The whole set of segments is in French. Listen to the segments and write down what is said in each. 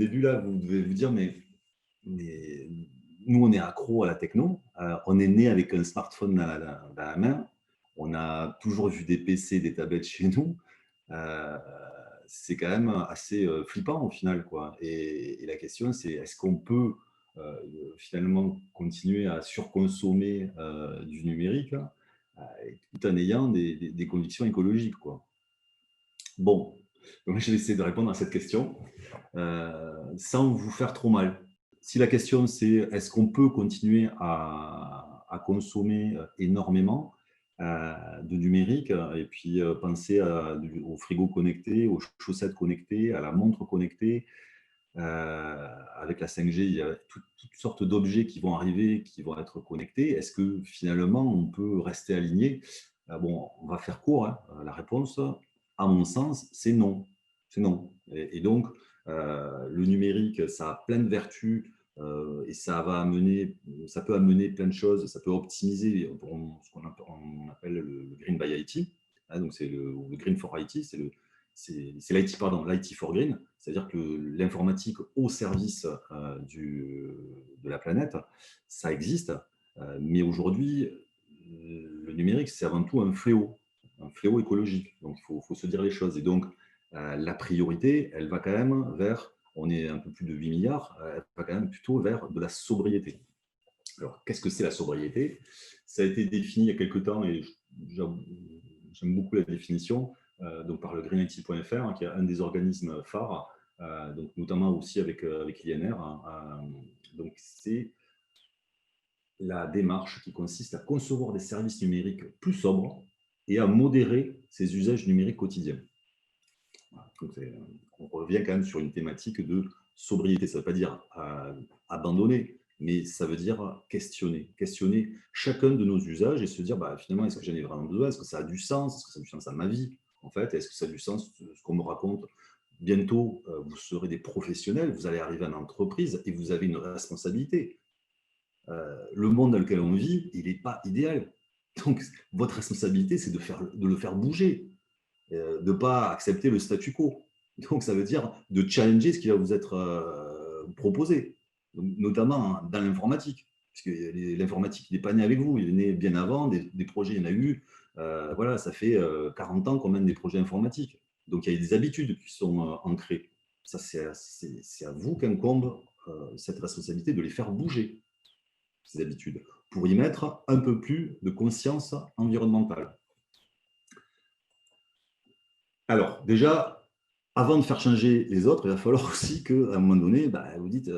début, là, vous devez vous dire, mais nous, on est accro à la techno. On est né avec un smartphone dans la main. On a toujours vu des PC, des tablettes chez nous. Heu, c'est quand même assez, flippant au final, quoi et la question, c'est est-ce qu'on peut, finalement continuer à surconsommer, du numérique, tout en ayant des convictions écologiques, quoi? Bon, donc je vais essayer de répondre à cette question, sans vous faire trop mal. Si la question c'est: «Est-ce qu'on peut continuer à consommer, énormément, de numérique?» Et puis, penser au frigo connecté, aux chaussettes connectées, à la montre connectée. Avec la 5G, il y a toutes sortes d'objets qui vont arriver, qui vont être connectés. Est-ce que finalement on peut rester aligné? Bon, on va faire court, hein. La réponse, à mon sens, c'est non. C'est non et donc le numérique, ça a plein de vertus, et ça peut amener plein de choses. Ça peut optimiser ce on appelle le green by IT, hein, donc c'est le green for IT, c'est l'IT, pardon, l'IT for green. C'est-à-dire que l'informatique au service, de la planète, ça existe, mais aujourd'hui, le numérique, c'est avant tout un fléau écologique. Donc il faut se dire les choses et donc la priorité, elle va quand même vers on est un peu plus de 8 milliards, elle va quand même plutôt vers de la sobriété. Alors qu'est-ce que c'est la sobriété? Ça a été défini il y a quelque temps et j'aime beaucoup la définition, donc par le greenIT.fr, hein, qui est un des organismes phares, donc notamment aussi avec l'INR, hein, donc c'est la démarche qui consiste à concevoir des services numériques plus sobres et à modérer ses usages numériques quotidiens. Voilà, donc on revient quand même sur une thématique de sobriété. Ça ne veut pas dire abandonner, mais ça veut dire questionner. Questionner chacun de nos usages et se dire, bah, finalement, est-ce que j'en ai vraiment besoin? Est-ce que ça a du sens? Est-ce que ça a du sens à ma vie? En fait, est-ce que ça a du sens ce qu'on me raconte? Bientôt, vous serez des professionnels, vous allez arriver en entreprise et vous avez une responsabilité. Le monde dans lequel on vit, il n'est pas idéal. Donc, votre responsabilité, c'est de le faire bouger, de ne pas accepter le statu quo. Donc, ça veut dire de challenger ce qui va vous être proposé, donc, notamment dans l'informatique, puisque l'informatique, il n'est pas né avec vous, il est né bien avant, des projets, il y en a eu. Voilà, ça fait 40 ans qu'on mène des projets informatiques. Donc, il y a des habitudes qui sont ancrées. Ça, c'est à vous qu'incombe cette responsabilité de les faire bouger, ces habitudes, pour y mettre un peu plus de conscience environnementale. Alors, déjà, avant de faire changer les autres, il va falloir aussi qu'à un moment donné, bah, vous dites,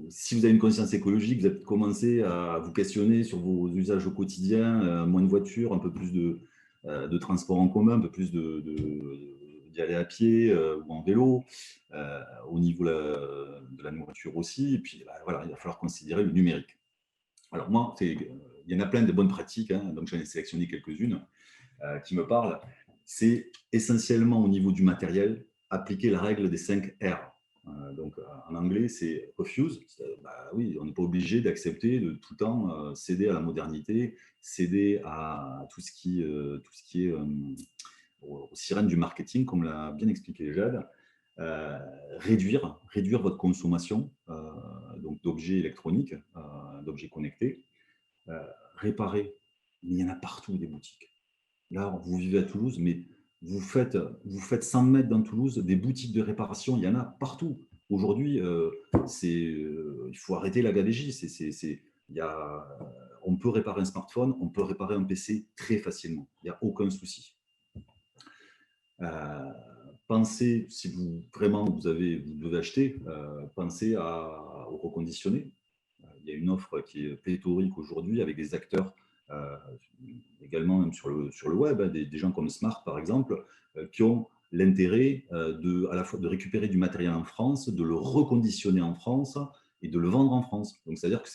si vous avez une conscience écologique, vous avez commencé à vous questionner sur vos usages au quotidien, moins de voitures, un peu plus de transport en commun, un peu plus d'y aller à pied ou en vélo, au niveau de la nourriture aussi. Et puis, bah, voilà, il va falloir considérer le numérique. Alors moi, il y en a plein de bonnes pratiques, hein, donc j'en ai sélectionné quelques-unes qui me parlent. C'est essentiellement au niveau du matériel, appliquer la règle des 5 R. Donc en anglais, c'est refuse. Bah, oui, on n'est pas obligé d'accepter de tout le temps céder à la modernité, céder à tout ce qui est aux sirènes du marketing, comme l'a bien expliqué Jade. Réduire votre consommation donc d'objets électroniques, d'objets connectés, euh, réparer. Mais il y en a partout des boutiques. Là, vous vivez à Toulouse, mais vous faites 100 mètres dans Toulouse, des boutiques de réparation, il y en a partout. Aujourd'hui, il faut arrêter la gabegie. On peut réparer un smartphone, on peut réparer un PC très facilement. Il n'y a aucun souci. Euh, Pensez, si vous vraiment vous devez acheter, pensez au reconditionné. Il y a une offre qui est pléthorique aujourd'hui avec des acteurs euh, également même sur le web, hein, des gens comme Smart par exemple, qui ont l'intérêt à la fois de récupérer du matériel en France, de le reconditionner en France et de le vendre en France. Donc c'est-à-dire que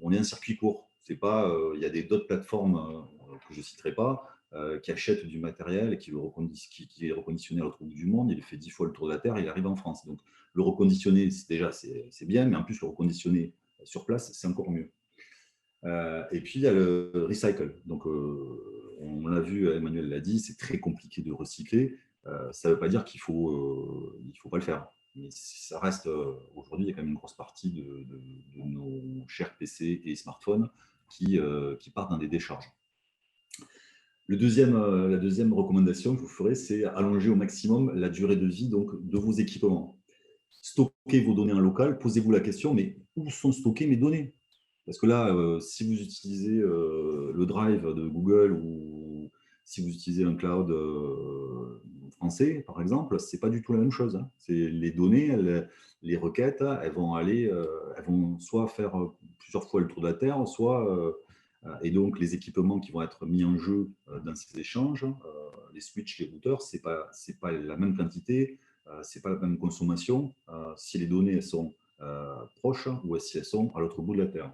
on est un circuit court. C'est pas, il y a d'autres plateformes que je ne citerai pas qui achètent du matériel et qui est reconditionné à l'autre bout du monde. Il fait 10 fois le tour de la Terre, il arrive en France. Donc le reconditionner, c'est bien, mais en plus le reconditionner sur place, c'est encore mieux. Et puis il y a le recycle. Donc on l'a vu, Emmanuel l'a dit, c'est très compliqué de recycler. Ça ne veut pas dire qu'il faut pas le faire. mais ça reste, aujourd'hui, il y a quand même une grosse partie de nos chers PC et smartphones qui partent dans des décharges. La deuxième recommandation que je vous ferai, c'est allonger au maximum la durée de vie donc, de vos équipements. Stockez vos données en local, posez-vous la question, mais où sont stockées mes données? Parce que là, si vous utilisez le Drive de Google ou si vous utilisez un cloud français, par exemple, c'est pas du tout la même chose, hein. Les données, les requêtes, elles vont soit faire plusieurs fois le tour de la Terre, soit et donc les équipements qui vont être mis en jeu dans ces échanges, les switches, les routeurs, c'est pas la même quantité, c'est pas la même consommation si les données elles sont proches ou si elles sont à l'autre bout de la Terre.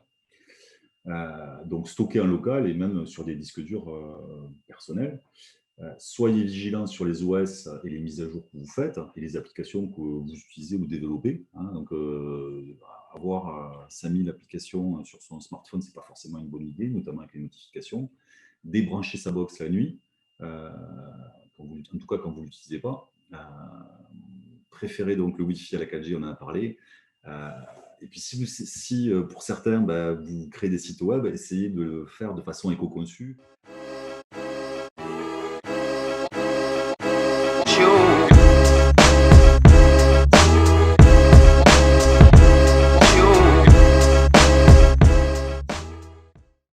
Donc stocker en local et même sur des disques durs personnels. Soyez vigilants sur les OS et les mises à jour que vous faites et les applications que vous utilisez ou développez, hein. Donc, avoir 5000 applications sur son smartphone, ce n'est pas forcément une bonne idée, notamment avec les notifications. Débrancher sa box la nuit, en tout cas quand vous ne l'utilisez pas. Préférez donc le Wi-Fi à la 4G, on en a parlé. Euh, et puis, si pour certains, vous créez des sites web, essayez de le faire de façon éco-conçue.